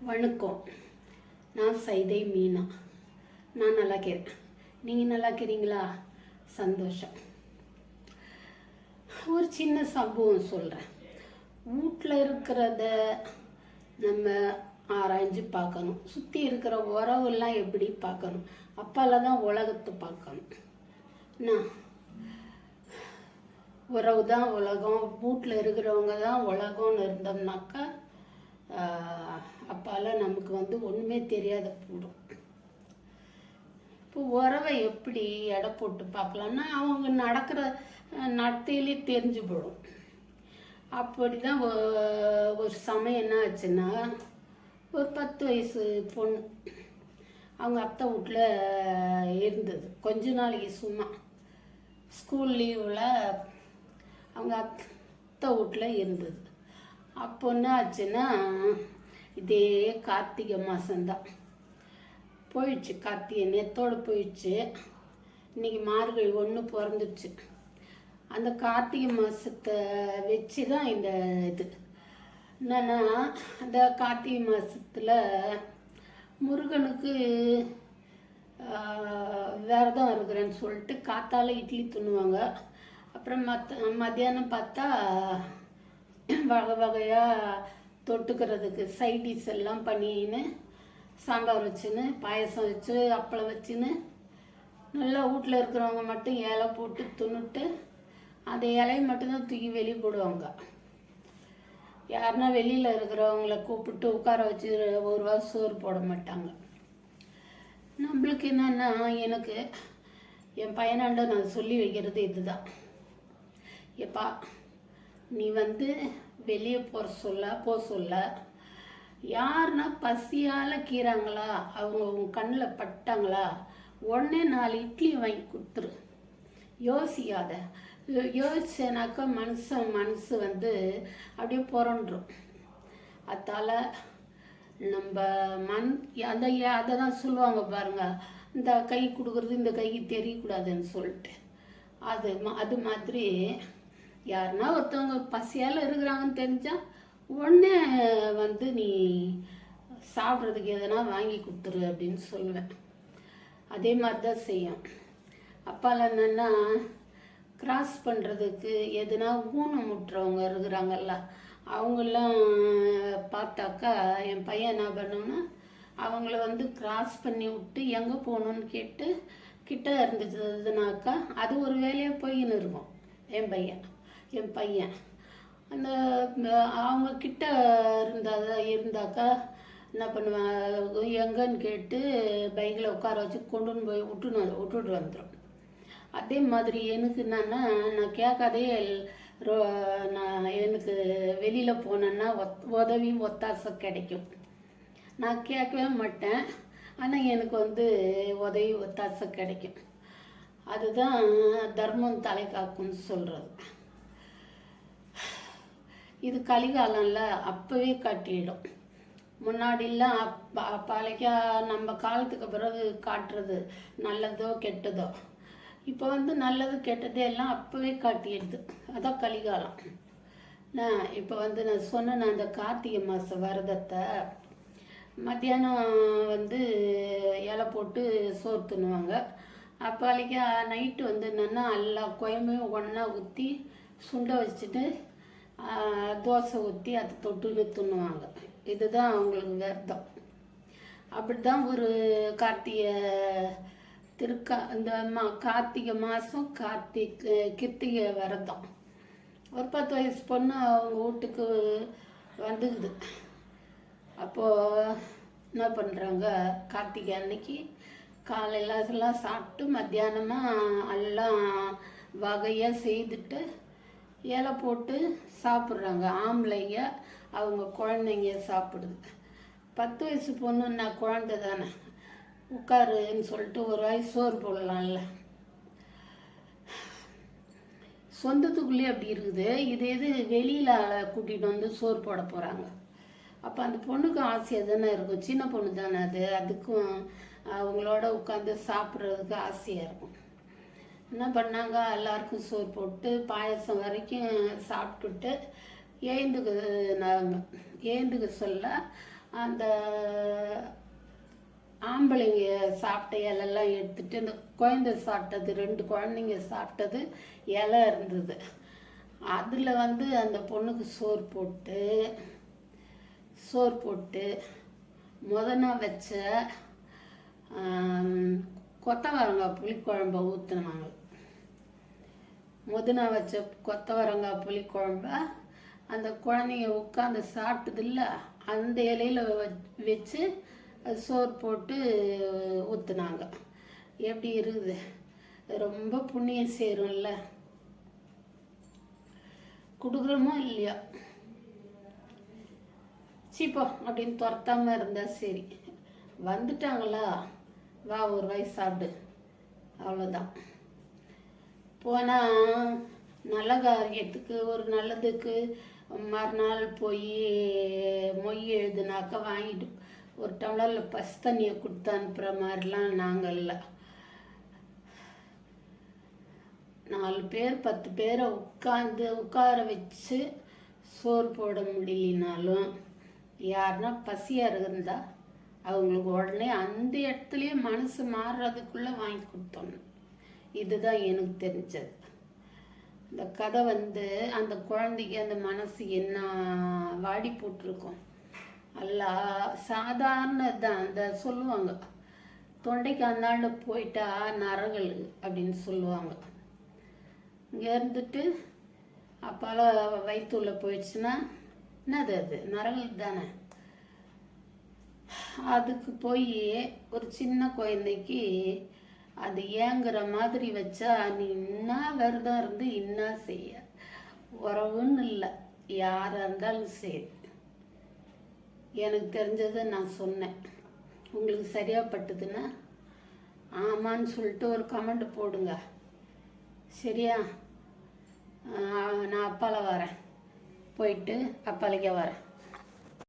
வணக்கம். நான் சைதை மீனா. நான் நல்லா இருக்கிறேன். நீங்கள் நல்லா இருக்கிறீங்களா? சந்தோஷம். ஒரு சின்ன சம்பவம் சொல்கிறேன். வீட்டில் இருக்கிறத நம்ம ஆராய்ஞ்சு பார்க்கணும். சுற்றி இருக்கிற உறவெல்லாம் எப்படி பார்க்கணும். அப்பால தான் உலகத்தை பார்க்கணும். நான் உறவு தான் உலகம், வீட்டில் இருக்கிறவங்க தான் உலகம்னு இருந்தோம்னாக்கா அப்பால நமக்கு ஒன்றுமே தெரியாத போடும். இப்போ உறவை எப்படி எடை போட்டு பார்க்கலான்னா அவங்க நடக்கிற நடத்தையிலே தெரிஞ்சு போடும். அப்படி தான் ஒரு சமயம் என்ன ஆச்சுன்னா, ஒரு 10 வயசு பொண்ணு அவங்க அத்தை வீட்டில் இருந்தது. கொஞ்ச நாளைக்கு சும்மா ஸ்கூல் லீவில் அவங்க அத்தை வீட்டில் இருந்தது. அப்போ என்ன ஆச்சுன்னா, இதே கார்த்திகை மாதம்தான் போயிடுச்சு. கார்த்திகை நேத்தோடு போயிடுச்சு. இன்றைக்கி மார்கழி 1 பிறந்துடுச்சு. அந்த கார்த்திகை மாதத்தை வச்சு தான் இந்த இது என்னன்னா, அந்த கார்த்திகை மாதத்தில் முருகனுக்கு விரதம் இருக்கிறேன்னு சொல்லிட்டு காத்தால இட்லி துண்ணுவாங்க. அப்புறம் மத்தியானம் பார்த்தா வகை வகையாக தொட்டுக்கிறதுக்கு சைடிஷ் எல்லாம் பண்ணின்னு சாம்பார் வச்சுன்னு பாயசம் வச்சு அப்பளம் வச்சுன்னு நல்லா வீட்டில் இருக்கிறவங்க மட்டும் இலை போட்டு துண்ணுட்டு அந்த இலையை மட்டும்தான் தூக்கி வெளியே போடுவாங்க. யாருன்னா வெளியில் இருக்கிறவங்கள கூப்பிட்டு உட்கார வச்சு ஒரு வாரம் சோறு போட மாட்டாங்க. நம்மளுக்கு என்னென்னா, எனக்கு என் பையனாண்ட நான் சொல்லி வைக்கிறது இதுதான். எப்பா, நீ வெளியே போக சொல்ல யாருன்னா பசியால் கீறாங்களா, அவங்க உன் கண்ணில் பட்டாங்களா, உடனே 4 இட்லி வாங்கி கொடுத்துரு. யோசிக்காத. யோசிச்சேனாக்கா மனசு அப்படியே புரண்டுரும். அதால் நம்ம அதை தான் சொல்லுவாங்க பாருங்க, இந்த கை கொடுக்குறது இந்த கைக்கு தெரியக்கூடாதுன்னு சொல்லிட்டு. அது மாதிரி யாருன்னா ஒருத்தவங்க பசியால் இருக்கிறாங்கன்னு தெரிஞ்சால் உடனே நீ சாப்பிட்றதுக்கு எதனா வாங்கி கொடுத்துரு அப்படின்னு சொல்லுவேன். அதே மாதிரி தான் செய்யும். அப்பால என்னென்னா, கிராஸ் பண்ணுறதுக்கு எதுனா ஊனமுட்டுறவங்க இருக்கிறாங்கல்ல, அவங்களாம் பார்த்தாக்கா என் பையன் என்ன பண்ணோன்னா, அவங்கள கிராஸ் பண்ணி விட்டு எங்கே போகணுன்னு கேட்டு கிட்ட இருந்துச்சுனாக்கா அது ஒரு வேலையாக போயின்னு இருக்கும். என் பையன் அந்த அவங்க கிட்ட இருந்தாக்கா என்ன பண்ணுவேன், எங்கன்னு கேட்டு பைக்கில் உட்கார வச்சு கொண்டுன்னு போய் விட்டுட்டு வந்துடும். அதே மாதிரி எனக்கு என்னன்னா, நான் கேட்காதே எனக்கு வெளியில் போனேன்னா உதவி ஒத்தாசை கிடைக்கும். நான் கேட்கவே மாட்டேன், ஆனால் எனக்கு உதவி ஒத்தாசை கிடைக்கும். அதுதான் தர்மம் தலை காக்கும்னு சொல்கிறது. இது கலிகாலம்ல அப்போவே காட்டிடும். முன்னாடிலாம் பழைய நம்ம காலத்துக்கு பிறகு காட்டுறது நல்லதோ கெட்டதோ. இப்போ நல்லது கெட்டதே எல்லாம் அப்போவே காட்டிடுது. அதான் கலிகாலம். நான் இப்போ நான் சொன்ன அந்த கார்த்திகை மாத விரதத்தை மத்தியானம் இலை போட்டு சோறு தின்னுவாங்க. அப்போலைக்கு நைட்டு என்னென்னா எல்லா குழம்பையும் ஒன்றா ஊற்றி சுண்டை வச்சுட்டு தோசை ஊற்றி அதை தொட்டுன்னு தின்னுவாங்க. இதுதான் அவங்களுக்கு விரதம். அப்படி தான் ஒரு கார்த்திகை மாதம் கிருத்திகை விரதம். ஒரு 10 வயசு பொண்ணு அவங்க வீட்டுக்கு வந்துக்குது. அப்போது என்ன பண்ணுறாங்க, கார்த்திகை அன்னைக்கு காலையில் எல்லாம் சாப்பிட்டு மத்தியானமாக எல்லாம் வகையாக செய்துட்டு இலை போட்டு சாப்பிட்றாங்க. ஆம்பளைங்க அவங்க குழந்தைங்க சாப்பிடுது. 10 வயசு பொண்ணுன்னா குழந்தை தானே, உட்காருன்னு சொல்லிட்டு ஒரு வாய் சோறு போடலாம்ல. சொந்தத்துக்குள்ளேயே அப்படி இருக்குது. இது வெளியில் கூட்டிகிட்டு சோறு போட போகிறாங்க. அப்போ அந்த பொண்ணுக்கு ஆசையாக தானே இருக்கும். சின்ன பொண்ணு தானே அதுக்கும் அவங்களோட உட்காந்து சாப்பிட்றதுக்கு ஆசையாக இருக்கும். என்ன பண்ணாங்க, எல்லாருக்கும் சோறு போட்டு பாயசம் வரைக்கும் சாப்பிட்டுட்டு ஏந்துக்க சொல்ல அந்த ஆம்பளைங்க சாப்பிட்ட இலெல்லாம் எடுத்துட்டு இந்த குழந்தை சாப்பிட்டது 2 குழந்தைங்க சாப்பிட்டது இலை இருந்தது. அதில் வந்து அந்த பொண்ணுக்கு சோறு போட்டு முதனா வச்ச கொத்தவரங்காய் புளிக்குழம்ப ஊற்றுனாங்க. முதனா வச்ச கொத்தவரங்காய் புளிக்குழம்ப அந்த குழந்தைங்க உட்காந்து சாப்பிட்டதில்ல, அந்த இலையில வச்சு சோறு போட்டு ஊற்றுனாங்க. எப்படி இருக்குது? ரொம்ப புண்ணியம் சேரும்ல. கொடுக்குறோமோ இல்லையா, சீப்போ அப்படின்னு துரத்தாமல் இருந்தால் சரி. வந்துட்டாங்களா, வா ஒரு வாய் சாப்பிடு, அவ்வளோதான். போனால் நல்ல காரியத்துக்கு ஒரு நல்லதுக்கு மறுநாள் போய் மொய் எழுதுனாக்கா வாங்கிட்டு ஒரு டம்ளரில் பசு தண்ணியை கொடுத்து அனுப்புகிற மாதிரிலாம் நாங்கள் இல்லை. 4 பேர் 10 பேரை உட்கார வச்சு சோறு போட முடியலனாலும் யாருன்னா பசியாக இருந்தா அவங்களுக்கு உடனே அந்த இடத்துலையே மனசு மாறுறதுக்குள்ளே வாங்கி கொடுத்தோம். இதுதான் எனக்கு தெரிஞ்சது. இந்த கதை வந்து அந்த குழந்தைக்கு அந்த மனசு என்ன வாடி போட்டிருக்கோம். அல்ல சாதாரண தான். அந்த சொல்லுவாங்க, தொண்டைக்கு அந்தாண்ட போயிட்டா நரகல் அப்படின்னு சொல்லுவாங்க. இங்கே இருந்துட்டு அப்பால வயிற்றுள்ள போயிடுச்சுன்னா என்னது, அது நரகல் தானே. அதுக்கு போய் ஒரு சின்ன குழந்தைக்கு அது ஏங்குற மாதிரி வச்சா நீ என்ன விரதம் இருந்து என்ன செய்ய, உறவுன்னு இல்லை, யாராக இருந்தாலும் சரி. எனக்கு தெரிஞ்சதை நான் சொன்னேன். உங்களுக்கு சரியாக பட்டுதுன்னா ஆமான்னு சொல்லிட்டு ஒரு கமெண்ட் போடுங்க, சரியா? நான் அப்பால வரேன், போயிட்டு அப்பாலைக்கே வரேன்.